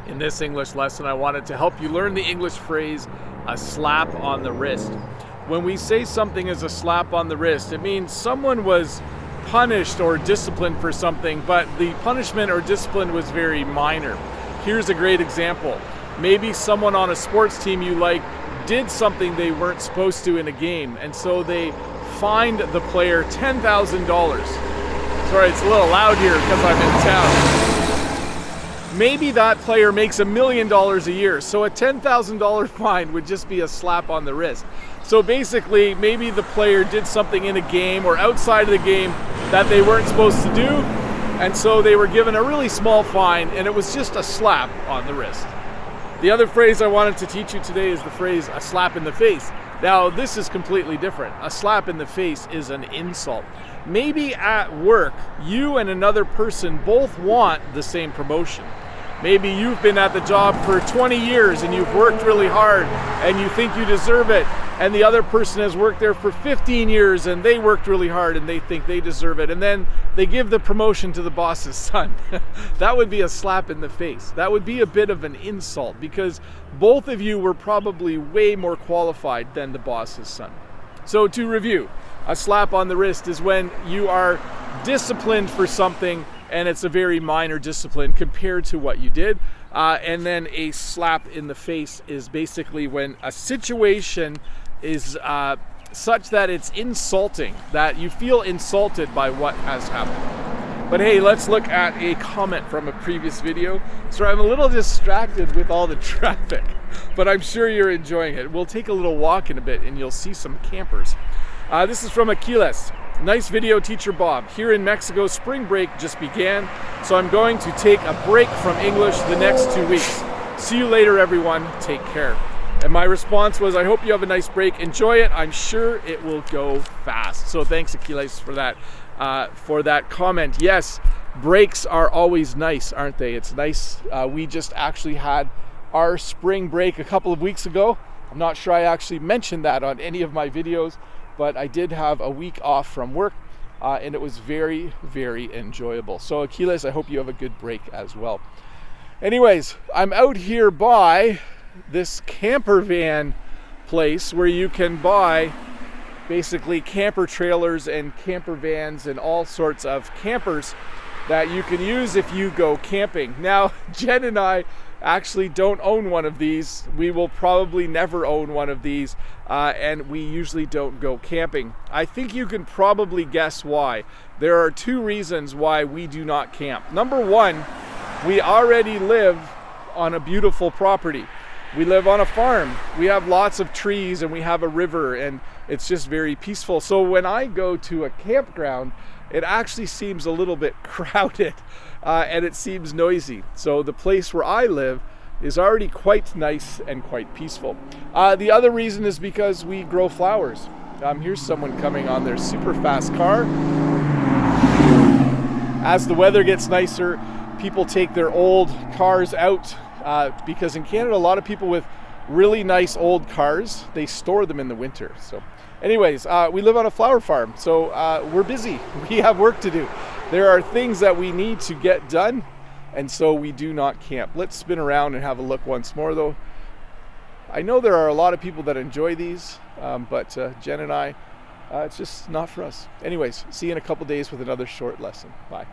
In this English lesson, I wanted to help you learn the English phrase, a slap on the wrist. When we say something is a slap on the wrist, it means someone was punished or disciplined for something, but the punishment or discipline was very minor. Here's a great example. Maybe someone on a sports team you like did something they weren't supposed to in a game, and so they fined the player $10,000. Sorry, it's a little loud here because I'm in town. Maybe that player makes $1 million a year, so a $10,000 fine would just be a slap on the wrist. So basically, maybe the player did something in a game or outside of the game that they weren't supposed to do, and so they were given a really small fine, and it was just a slap on the wrist. The other phrase I wanted to teach you today is the phrase, a slap in the face. Now, this is completely different. A slap in the face is an insult. Maybe at work, you and another person both want the same promotion. Maybe you've been at the job for 20 years and you've worked really hard and you think you deserve it, and the other person has worked there for 15 years and they worked really hard and they think they deserve it, and then they give the promotion to the boss's son. That would be a slap in the face. That would be a bit of an insult because both of you were probably way more qualified than the boss's son. So to review, a slap on the wrist is when you are disciplined for something and it's a very minor discipline compared to what you did. And then a slap in the face is basically when a situation is such that it's insulting, that you feel insulted by what has happened. But hey, let's look at a comment from a previous video. So I'm a little distracted with all the traffic, but I'm sure you're enjoying it. We'll take a little walk in a bit and you'll see some campers. This is from Aquiles. Nice video, Teacher Bob. Here in Mexico, spring break just began, so I'm going to take a break from English the next 2 weeks. See you later, everyone. Take care. And my response was, I hope you have a nice break. Enjoy it. I'm sure it will go fast. So thanks, Aquiles, for that comment. Yes, breaks are always nice, aren't they? It's nice. We just actually had our spring break a couple of weeks ago. I'm not sure I actually mentioned that on any of my videos, but I did have a week off from work, and it was very, very enjoyable. So Aquiles, I hope you have a good break as well. Anyways, I'm out here by this camper van place where you can buy basically camper trailers and camper vans and all sorts of campers that you can use if you go camping. Now, Jen and I actually don't own one of these. We will probably never own one of these, and we usually don't go camping. I think you can probably guess why. There are two reasons why we do not camp. Number one, we already live on a beautiful property. We live on a farm. We have lots of trees and we have a river, and it's just very peaceful. So when I go to a campground, it actually seems a little bit crowded and it seems noisy. So the place where I live is already quite nice and quite peaceful. The other reason is because we grow flowers. Here's someone coming on their super fast car. As the weather gets nicer, people take their old cars out because in Canada, a lot of people with really nice old cars, they store them in the winter. So anyways, we live on a flower farm, so we're busy. We have work to do. There are things that we need to get done, and so we do not camp. Let's spin around and have a look once more, though. I know there are a lot of people that enjoy these, but Jen and I, it's just not for us. Anyways, see you in a couple days with another short lesson. Bye.